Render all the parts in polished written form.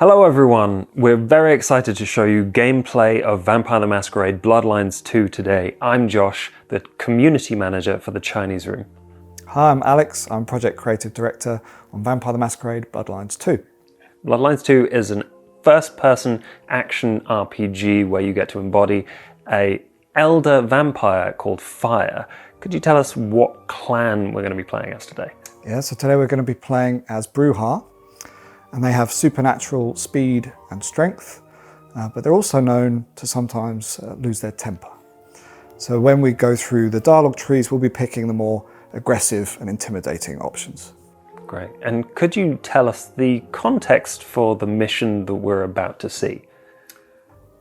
Hello everyone, we're very excited to show you gameplay of Vampire the Masquerade Bloodlines 2 today. I'm Josh, the community manager for the Chinese room. Hi, I'm Alex, I'm Project Creative Director on Vampire the Masquerade Bloodlines 2. Bloodlines 2 is an first-person action RPG where you get to embody an elder vampire called Fire. Could you tell us what clan we're going to be playing as today? Yeah, so today we're going to be playing as Bruja, and they have supernatural speed and strength, but they're also known to sometimes lose their temper. So when we go through the dialogue trees, we'll be picking the more aggressive and intimidating options. Great. And could you tell us the context for the mission that we're about to see?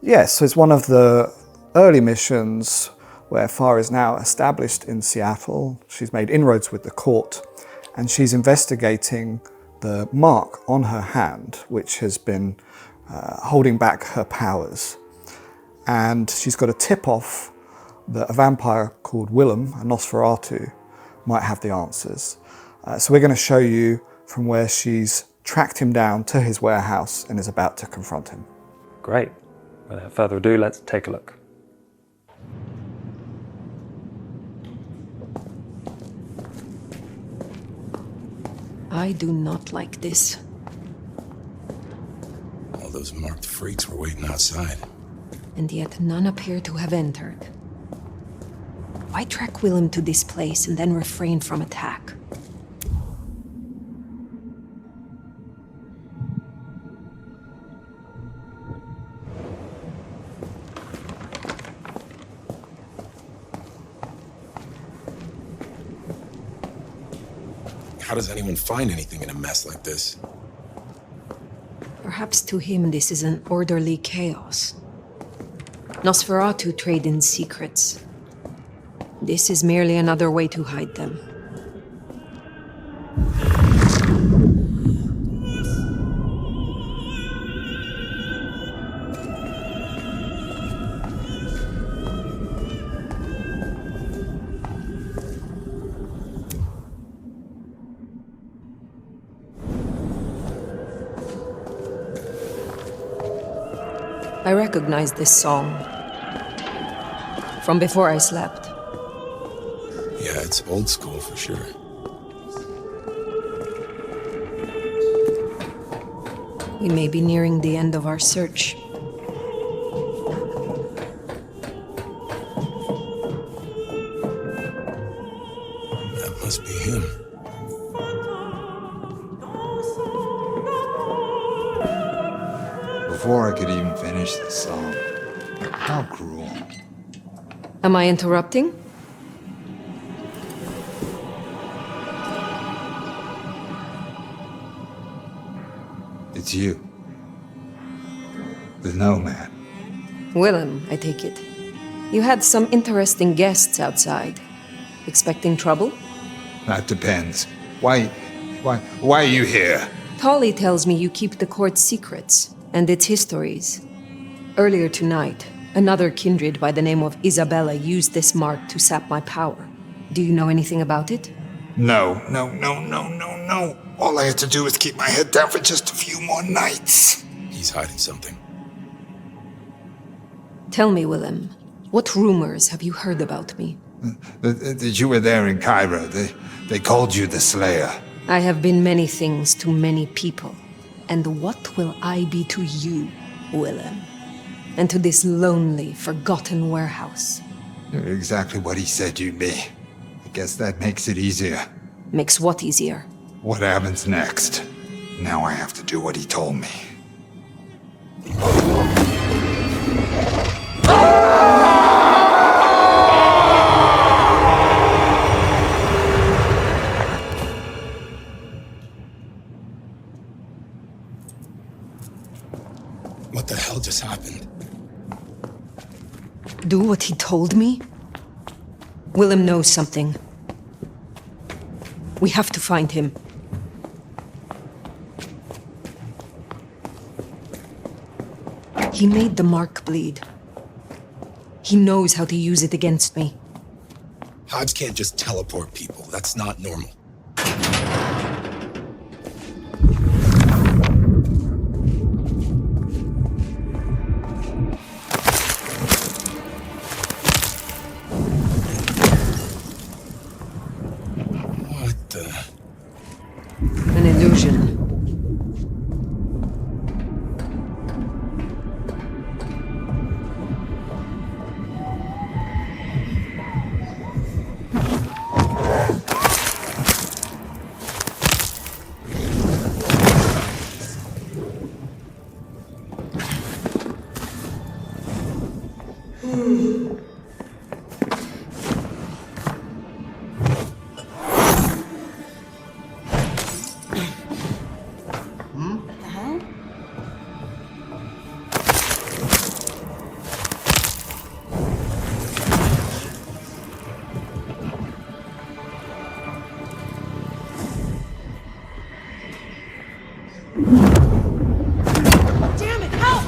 Yes, so it's one of the early missions where Fire is now established in Seattle. She's made inroads with the court, and she's investigating the mark on her hand, which has been holding back her powers. And she's got a tip off that a vampire called Willem, a Nosferatu, might have the answers. So we're going to show you from where she's tracked him down to his warehouse and is about to confront him. Great. Without further ado, let's take a look. I do not like this. All those marked freaks were waiting outside. And yet none appear to have entered. Why track Willem to this place and then refrain from attack? How does anyone find anything in a mess like this? Perhaps to him this is an orderly chaos. Nosferatu trade in secrets. This is merely another way to hide them. I recognize this song from before I slept. Yeah, it's old school for sure. We may be nearing the end of our search. That must be him. Before I could even finish the song. How cruel. Am I interrupting? It's you. The Nomad. Willem, I take it. You had some interesting guests outside. Expecting trouble? That depends. Why are you here? Tolly tells me you keep the court's secrets and its histories. Earlier tonight, another kindred by the name of Isabella used this mark to sap my power. Do you know anything about it? No. All I had to do was keep my head down for just a few more nights. He's hiding something. Tell me, Willem, what rumors have you heard about me? That you were there in Cairo. They called you the Slayer. I have been many things to many people. And what will I be to you, Willem? And to this lonely, forgotten warehouse? You're exactly what he said you'd be. I guess that makes it easier. Makes what easier? What happens next? Now I have to do what he told me. What the hell just happened? Do what he told me? Willem knows something. We have to find him. He made the mark bleed. He knows how to use it against me. Hives can't just teleport people. That's not normal. An illusion. Damn it, help!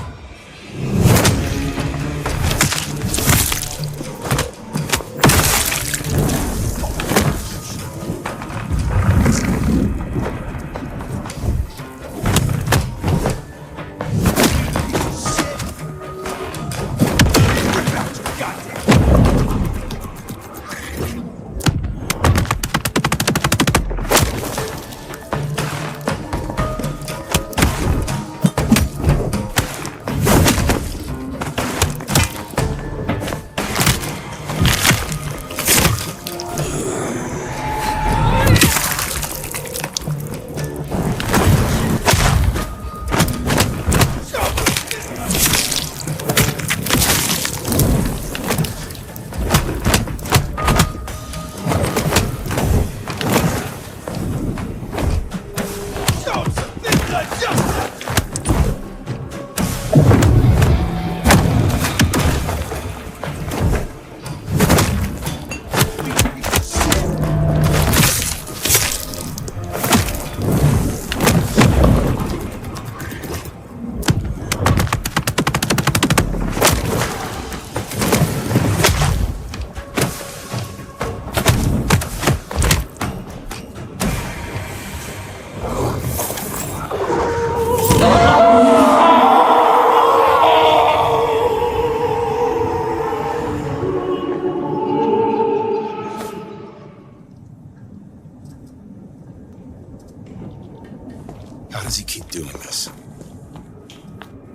How does he keep doing this?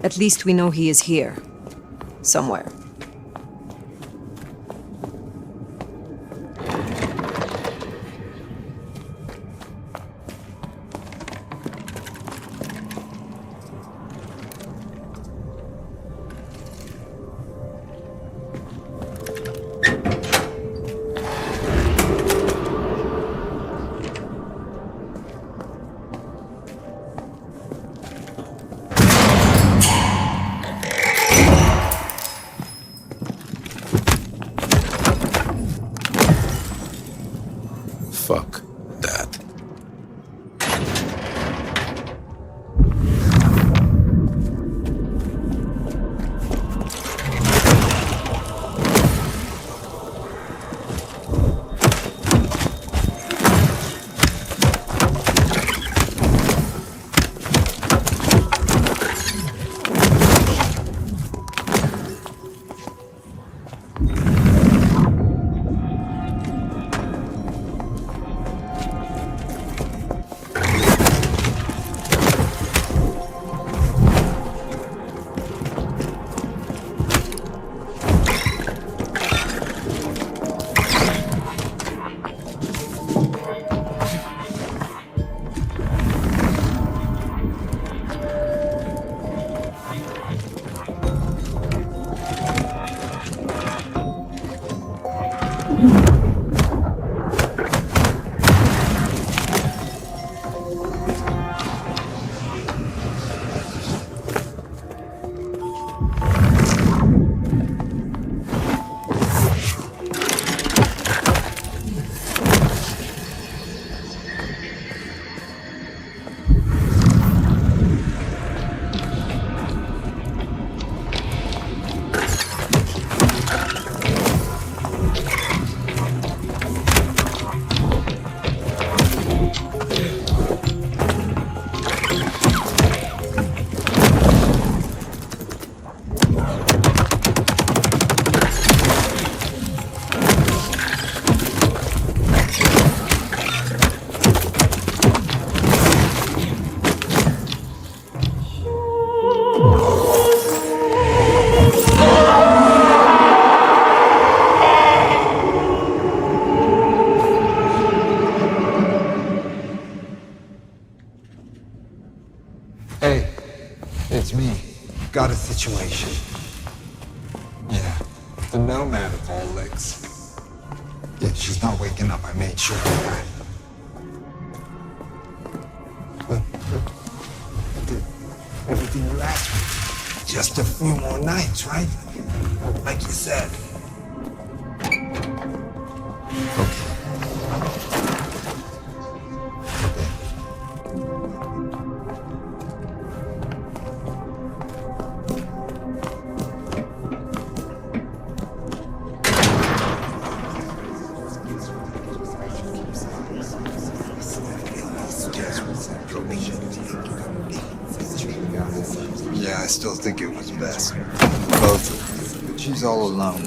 At least we know he is here. Somewhere. Fuck that. got a situation. Yeah, the nomad of all licks. Yeah, she's not waking up, I made sure of that. But everything will last for just a few more nights, right? Like you said. Okay. Yeah, I still think it was best. Both of them. But she's all alone.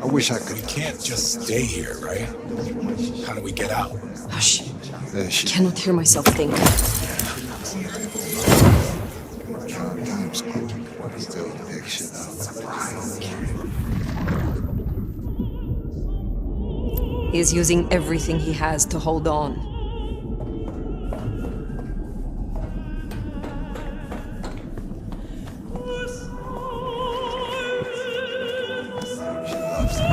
I wish I could. We can't just stay here, right? How do we get out? Hush. There she Cannot hear myself think. still a picture though. He is using everything he has to hold on. She loves it.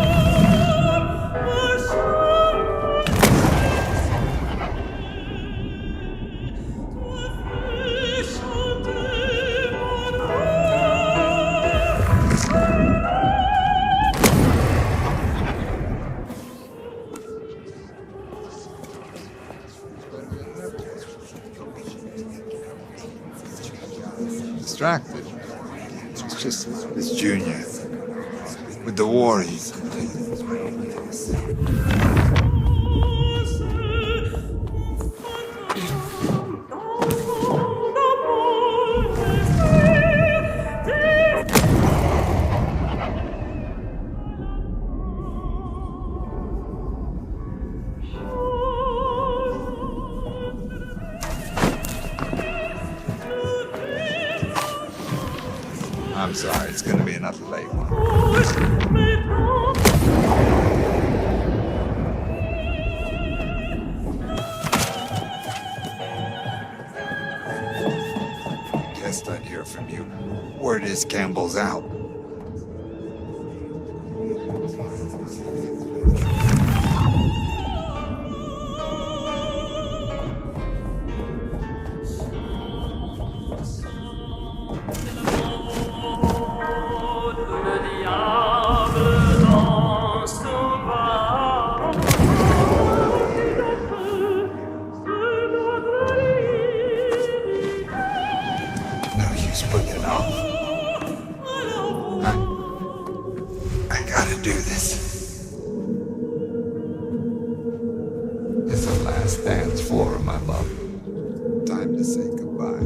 Distracted. It's just this junior. With the war, he's... I'm sorry, it's gonna be another late one. Guessed I'd hear from you. Word is Campbell's out. No use putting it off. I gotta do this. It's the last dance floor of my love. Time to say goodbye.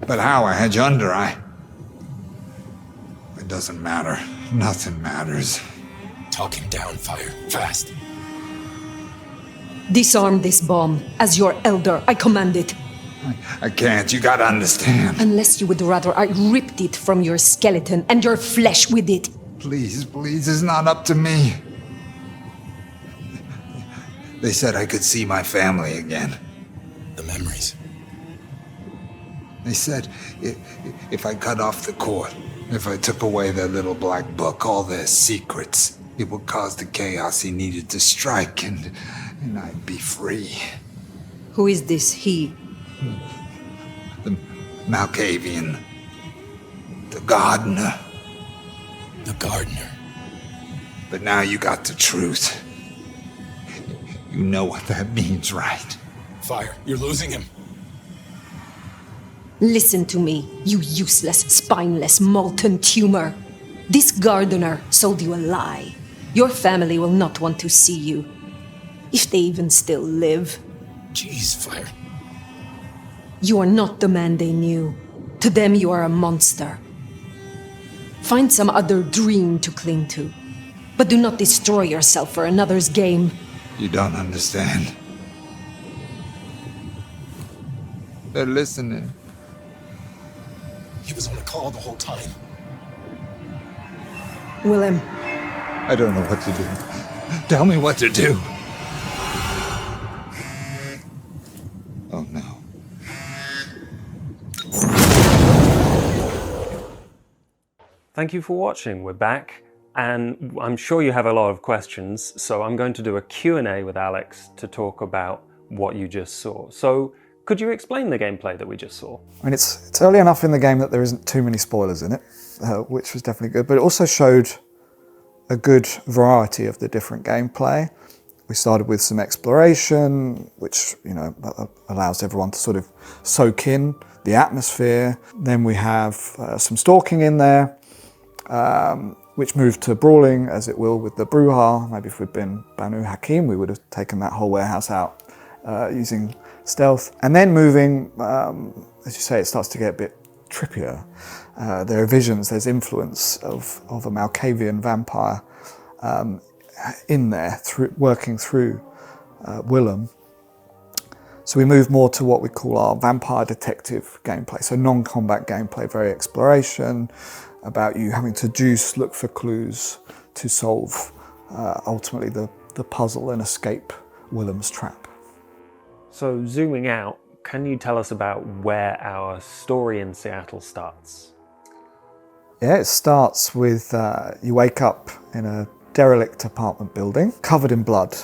But how? I had you under, It doesn't matter. Nothing matters. Talk him down, Fire. Fast. Disarm this bomb. As your elder, I command it. I can't. You gotta understand. Unless you would rather I ripped it from your skeleton and your flesh with it. Please, please, it's not up to me. They said I could see my family again. The memories. They said if I cut off the cord, if I took away their little black book, all their secrets, it would cause the chaos he needed to strike, and I'd be free. Who is this he? The Malkavian. The gardener. The gardener. But now you got the truth. You know what that means, right? Fire, you're losing him. Listen to me, you useless, spineless, molten tumor. This gardener sold you a lie. Your family will not want to see you. If they even still live. Jeez, Fire. You are not the man they knew. To them, you are a monster. Find some other dream to cling to. But do not destroy yourself for another's game. You don't understand. They're listening. He was on a call the whole time. Willem, I don't know what to do. Tell me what to do. Oh no. Thank you for watching. We're back, and I'm sure you have a lot of questions, so I'm going to do a Q&A with Alex to talk about what you just saw. So, could you explain the gameplay that we just saw? I mean, it's early enough in the game that there isn't too many spoilers in it, which was definitely good, but it also showed a good variety of the different gameplay. We started with some exploration, which, you know, allows everyone to sort of soak in the atmosphere. Then we have some stalking in there, which moved to brawling, as it will with the Bruja. Maybe if we'd been Banu Hakim, we would have taken that whole warehouse out using stealth. And then moving, as you say, it starts to get a bit trippier. There are visions, there's influence of a Malkavian vampire in there, working through Willem. So we move more to what we call our vampire detective gameplay. So non-combat gameplay, very exploration, about you having to look for clues to solve ultimately the puzzle and escape Willem's trap. So zooming out, can you tell us about where our story in Seattle starts? Yeah, it starts with you wake up in a derelict apartment building, covered in blood,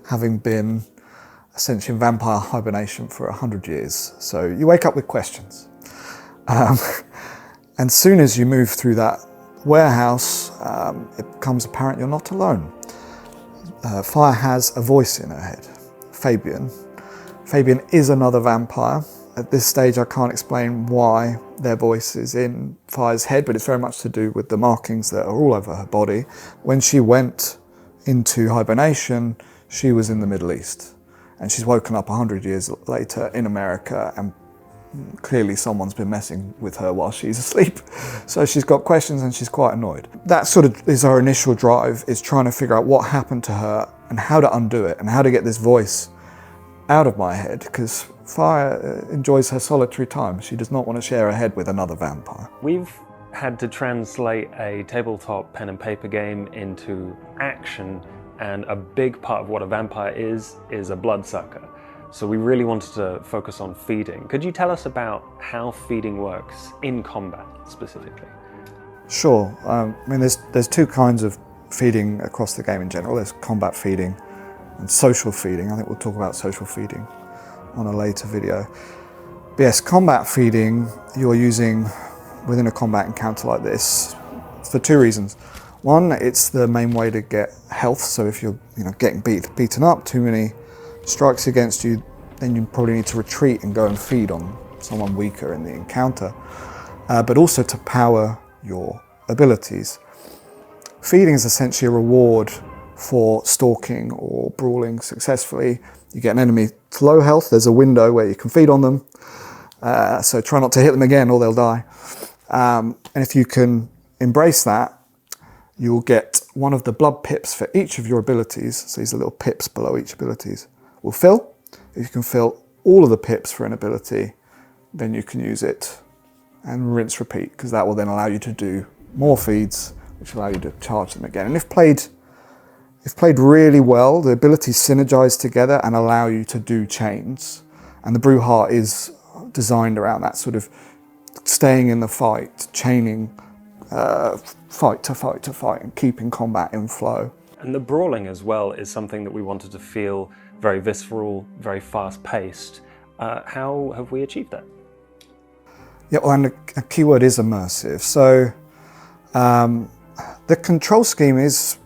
having been essentially in vampire hibernation for 100 years. So you wake up with questions. And soon as you move through that warehouse, it becomes apparent you're not alone. Fire has a voice in her head, Fabian. Fabian is another vampire. At this stage, I can't explain why their voice is in Fire's head, but it's very much to do with the markings that are all over her body. When she went into hibernation, she was in the Middle East, and she's woken up 100 years later in America, and clearly someone's been messing with her while she's asleep. So she's got questions and she's quite annoyed. That sort of is our initial drive, is trying to figure out what happened to her and how to undo it and how to get this voice out of my head, because Fire enjoys her solitary time. She does not want to share her head with another vampire. We've had to translate a tabletop pen and paper game into action, and a big part of what a vampire is a bloodsucker. So we really wanted to focus on feeding. Could you tell us about how feeding works in combat specifically? Sure. I mean, there's two kinds of feeding across the game in general. There's combat feeding and social feeding. I think we'll talk about social feeding on a later video. But yes, combat feeding you're using within a combat encounter like this for two reasons. One, it's the main way to get health. So if you're getting beaten up, too many strikes against you, then you probably need to retreat and go and feed on someone weaker in the encounter. But also to power your abilities. Feeding is essentially a reward for stalking or brawling successfully. You get an enemy to low health, there's a window where you can feed on them, so try not to hit them again or they'll die. And if you can embrace that, you'll get one of the blood pips for each of your abilities. So these are little pips below each abilities will fill. If you can fill all of the pips for an ability, then you can use it and rinse repeat, because that will then allow you to do more feeds, which allow you to charge them again. And if played really well, the abilities synergize together and allow you to do chains. And the Bruja is designed around that sort of staying in the fight, chaining fight to fight to fight, and keeping combat in flow. And the brawling as well is something that we wanted to feel very visceral, very fast-paced. How have we achieved that? Yeah, well, and a key word is immersive. So the control scheme is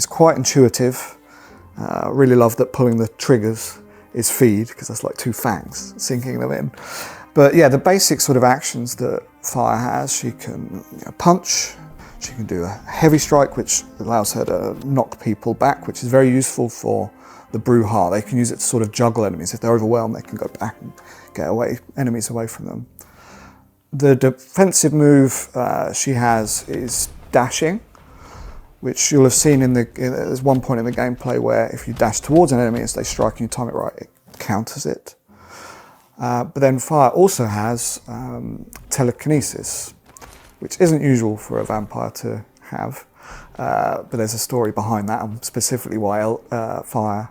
quite intuitive. I really love that pulling the triggers is feed, because that's like two fangs sinking them in. But yeah, the basic sort of actions that Fire has, she can punch, she can do a heavy strike, which allows her to knock people back, which is very useful for the Bruja. They can use it to sort of juggle enemies. If they're overwhelmed, they can go back and get enemies away from them. The defensive move she has is dashing, which you'll have seen there's one point in the gameplay where if you dash towards an enemy as they strike and you time it right, it counters it. But then fire also has telekinesis, which isn't usual for a vampire to have. But there's a story behind that, and specifically why fire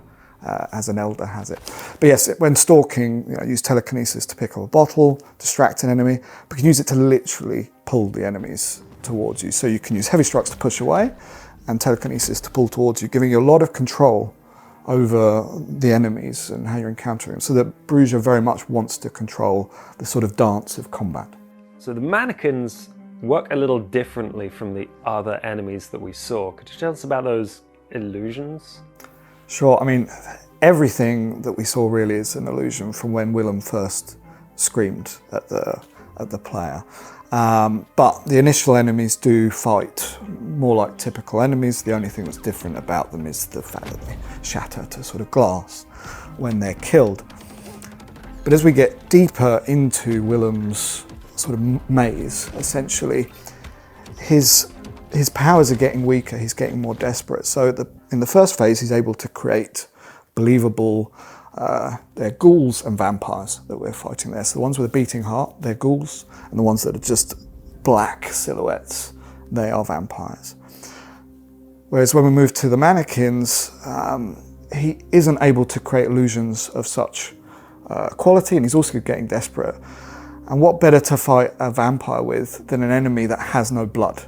as an elder has it. But yes, when stalking, use telekinesis to pick up a bottle, distract an enemy, but you can use it to literally pull the enemies towards you. So you can use heavy strikes to push away and telekinesis to pull towards you, giving you a lot of control over the enemies and how you're encountering them. So that Bruja very much wants to control the sort of dance of combat. So the mannequins work a little differently from the other enemies that we saw. Could you tell us about those illusions? Sure, I mean, everything that we saw really is an illusion from when Willem first screamed at the player. But the initial enemies do fight more like typical enemies. The only thing that's different about them is the fact that they shatter to sort of glass when they're killed. But as we get deeper into Willem's sort of maze, essentially, his powers are getting weaker, he's getting more desperate. So in the first phase, he's able to create believable, they're ghouls and vampires that we're fighting there. So the ones with a beating heart, they're ghouls, and the ones that are just black silhouettes, they are vampires. Whereas when we move to the mannequins, he isn't able to create illusions of such quality, and he's also getting desperate. And what better to fight a vampire with than an enemy that has no blood?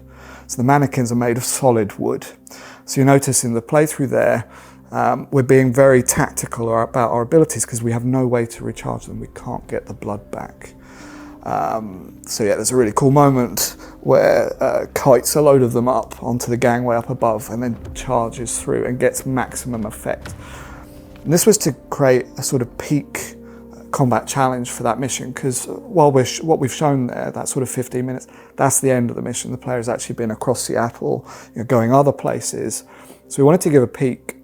So the mannequins are made of solid wood. So you notice in the playthrough there, we're being very tactical about our abilities because we have no way to recharge them. We can't get the blood back. So yeah, there's a really cool moment where kites a load of them up onto the gangway up above and then charges through and gets maximum effect. And this was to create a sort of peak combat challenge for that mission, because while what we've shown there, that sort of 15 minutes, that's the end of the mission. The player's actually been across Seattle, going other places. So we wanted to give a peek.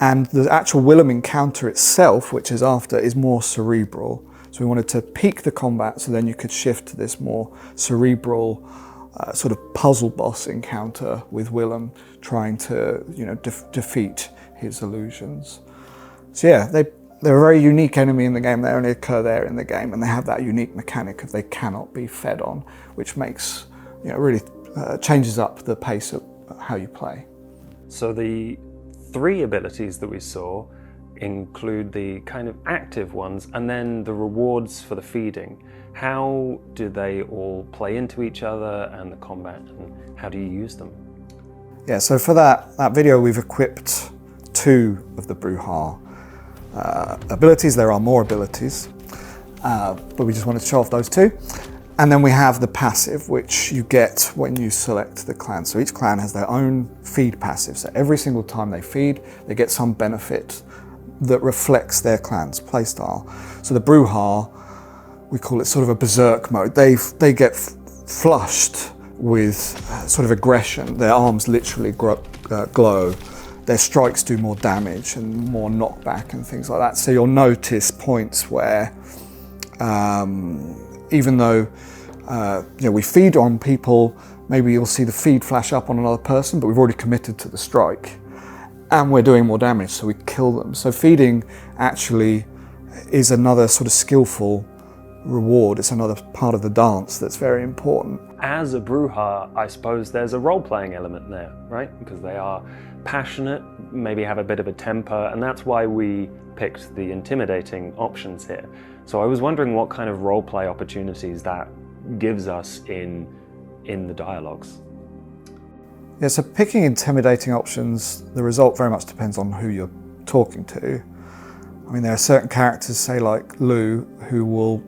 And the actual Willem encounter itself, which is after, is more cerebral. So we wanted to peak the combat so then you could shift to this more cerebral sort of puzzle boss encounter with Willem trying to defeat his illusions. So yeah, they're a very unique enemy in the game. They only occur there in the game, and they have that unique mechanic of they cannot be fed on, which makes, really changes up the pace of how you play. So the 3 abilities that we saw include the kind of active ones and then the rewards for the feeding. How do they all play into each other and the combat, and how do you use them? Yeah, so for that video, we've equipped 2 of the Bruja abilities. There are more abilities, but we just wanted to show off those 2. And then we have the passive, which you get when you select the clan. So each clan has their own feed passive. So every single time they feed, they get some benefit that reflects their clan's playstyle. So the Bruja, we call it sort of a berserk mode. They get flushed with sort of aggression. Their arms literally glow. Their strikes do more damage and more knockback and things like that. So you'll notice points where, even though we feed on people, maybe you'll see the feed flash up on another person, but we've already committed to the strike, and we're doing more damage, so we kill them. So feeding actually is another sort of skillful reward. It's another part of the dance that's very important. As a Bruja, I suppose there's a role-playing element there, right? Because they are passionate, maybe have a bit of a temper, and that's why we picked the intimidating options here. So I was wondering what kind of role-play opportunities that gives us in the dialogues. Yeah, so picking intimidating options, the result very much depends on who you're talking to. I mean, there are certain characters, say like Lou, who will,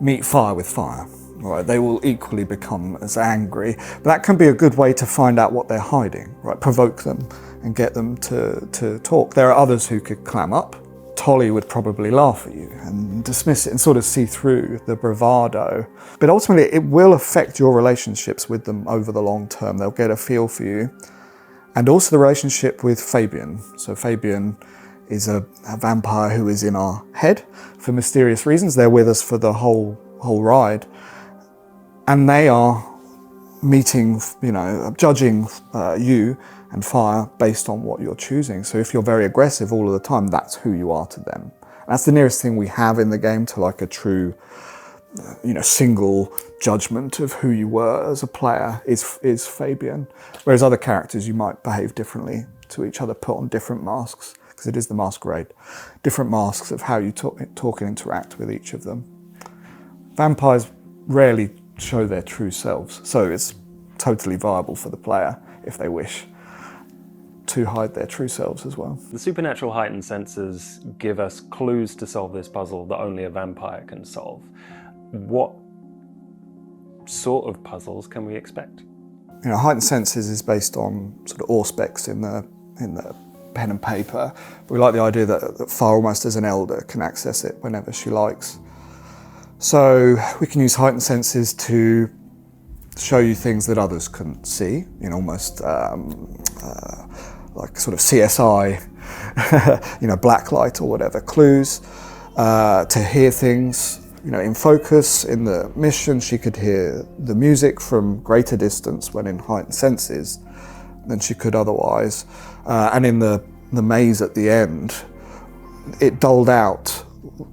meet fire with fire. Right, they will equally become as angry, but that can be a good way to find out what they're hiding, right? Provoke them and get them to talk. There are others who could clam up. Tolly would probably laugh at you and dismiss it and sort of see through the bravado. But ultimately, it will affect your relationships with them over the long term. They'll get a feel for you. And also the relationship with Fabian. So Fabian is a vampire who is in our head for mysterious reasons. They're with us for the whole ride. And they are meeting, judging you and fire based on what you're choosing. So if you're very aggressive all of the time, that's who you are to them. That's the nearest thing we have in the game to like a true, single judgment of who you were as a player is Fabian. Whereas other characters, you might behave differently to each other, put on different masks, because it is the Masquerade. Different masks of how you talk and interact with each of them. Vampires rarely show their true selves, so it's totally viable for the player, if they wish, to hide their true selves as well. The supernatural heightened senses give us clues to solve this puzzle that only a vampire can solve. What sort of puzzles can we expect? Heightened senses is based on sort of auspex in the pen and paper. We like the idea that Fire, almost as an elder, can access it whenever she likes. So we can use heightened senses to show you things that others couldn't see, almost like sort of CSI, blacklight or whatever, clues, to hear things, in focus. In the mission, she could hear the music from greater distance when in heightened senses than she could otherwise. And in the maze at the end, it dulled out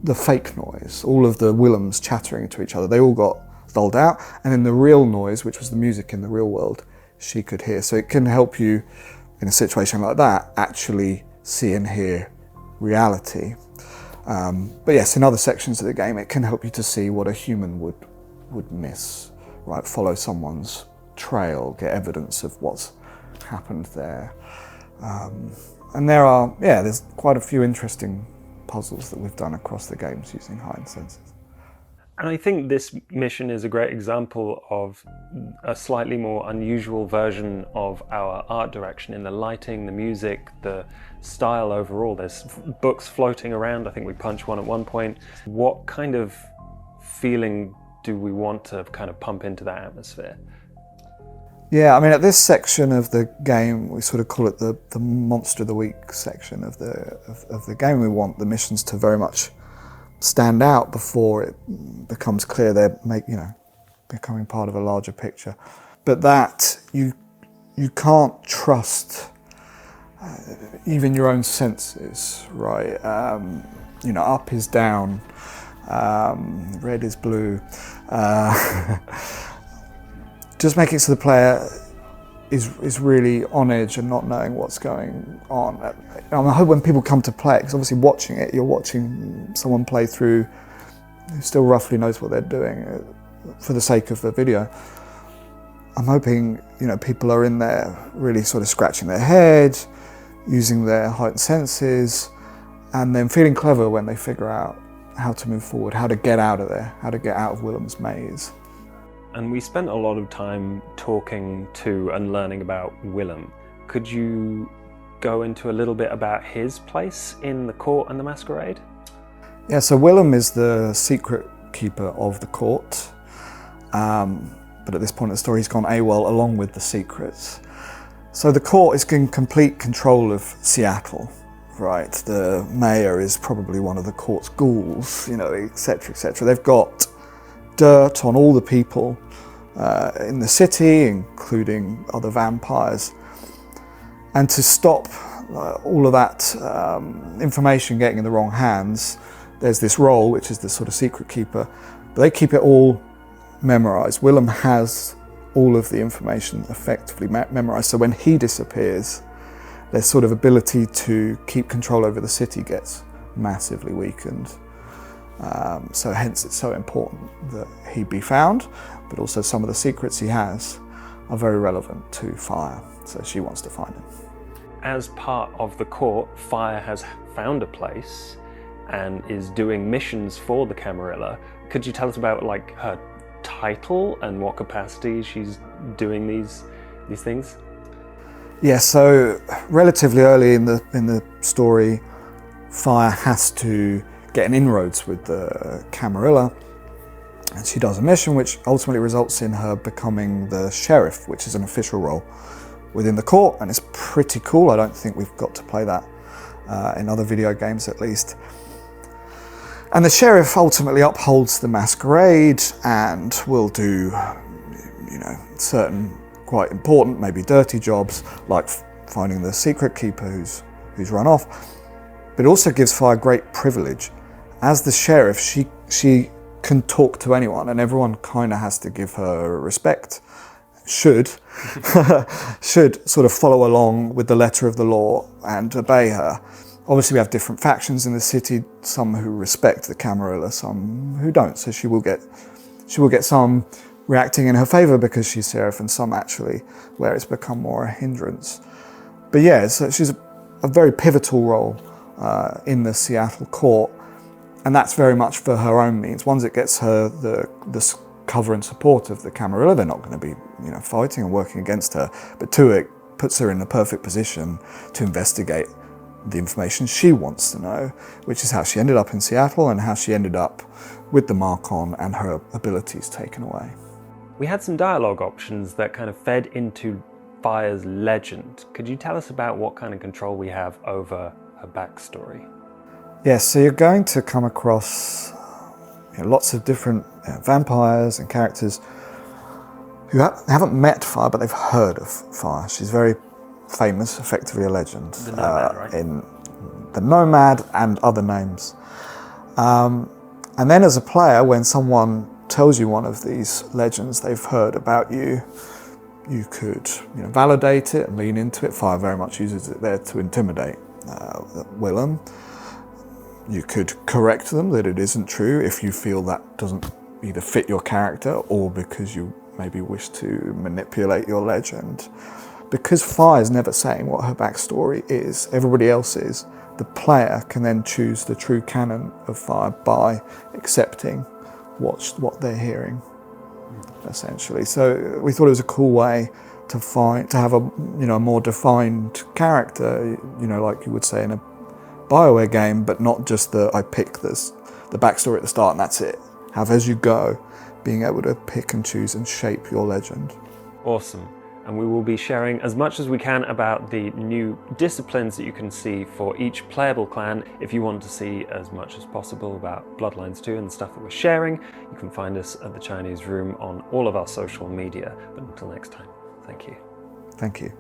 the fake noise, all of the Willems chattering to each other. They all got dulled out. And in the real noise, which was the music in the real world, she could hear. So it can help you, in a situation like that, actually see and hear reality. But yes, in other sections of the game, it can help you to see what a human would miss, right? Follow someone's trail, get evidence of what's happened there. And there's quite a few interesting puzzles that we've done across the games using heightened senses. And I think this mission is a great example of a slightly more unusual version of our art direction in the lighting, the music, the style overall. There's books floating around. I think we punch one at one point. What kind of feeling do we want to kind of pump into that atmosphere? Yeah, I mean, at this section of the game, we sort of call it the Monster of the Week section of the game. We want the missions to very much stand out before it becomes clear they're becoming part of a larger picture. But that you can't trust even your own senses, right? Up is down, red is blue. Just making it so the player is really on edge and not knowing what's going on. I hope when people come to play it, because obviously watching it, you're watching someone play through who still roughly knows what they're doing for the sake of the video. I'm hoping people are in there really sort of scratching their head, using their heightened senses, and then feeling clever when they figure out how to move forward, how to get out of there, how to get out of Willem's maze. And we spent a lot of time talking to and learning about Willem. Could you go into a little bit about his place in the court and the Masquerade? Yeah, so Willem is the secret keeper of the court. But at this point in the story, he's gone AWOL along with the secrets. So the court is in complete control of Seattle, right? The mayor is probably one of the court's ghouls, etc., etc. They've got dirt on all the people in the city, including other vampires. And to stop all of that information getting in the wrong hands, there's this role, which is the sort of secret keeper, but they keep it all memorized. Willem has all of the information effectively memorized, so when he disappears, their sort of ability to keep control over the city gets massively weakened. So hence it's so important that he be found, but also some of the secrets he has are very relevant to Fire, so she wants to find him. As part of the court, Fire has found a place and is doing missions for the Camarilla. Could you tell us about her title and what capacity she's doing these things? Yeah, so relatively early in the story, Fire has to get an inroads with the Camarilla, and she does a mission which ultimately results in her becoming the sheriff, which is an official role within the court, and it's pretty cool. I don't think we've got to play that in other video games at least. And the sheriff ultimately upholds the Masquerade and will do, certain quite important, maybe dirty jobs, like finding the secret keeper who's run off. But it also gives Fire great privilege. as the sheriff, she can talk to anyone, and everyone kind of has to give her respect. Should sort of follow along with the letter of the law and obey her. Obviously, we have different factions in the city, some who respect the Camarilla, some who don't. So she will get some reacting in her favor because she's sheriff, and some actually where it's become more a hindrance. But yeah, so she's a very pivotal role in the Seattle court, and that's very much for her own means. Once it gets her the cover and support of the Camarilla, they're not going to be fighting and working against her. But two, it puts her in the perfect position to investigate the information she wants to know, which is how she ended up in Seattle and how she ended up with the Mark-on and her abilities taken away. We had some dialogue options that kind of fed into Fire's legend. Could you tell us about what kind of control we have over her backstory? Yes, so you're going to come across lots of different vampires and characters who haven't met Fire, but they've heard of Fire. She's very famous, effectively a legend, the Nomad, right? In the Nomad and other names. And then as a player, when someone tells you one of these legends they've heard about you, you could validate it and lean into it. Fire very much uses it there to intimidate Willem. You could correct them that it isn't true if you feel that doesn't either fit your character or because you maybe wish to manipulate your legend. Because Fire's never saying what her backstory is, everybody else is, the player can then choose the true canon of Fire by accepting what they're hearing, essentially. So we thought it was a cool way to have a more defined character, like you would say in a BioWare game, but not just I pick the backstory at the start and that's it. Have as you go, being able to pick and choose and shape your legend. Awesome. And we will be sharing as much as we can about the new disciplines that you can see for each playable clan. If you want to see as much as possible about Bloodlines 2 and the stuff that we're sharing, you can find us at the Chinese Room on all of our social media. But until next time, thank you. Thank you.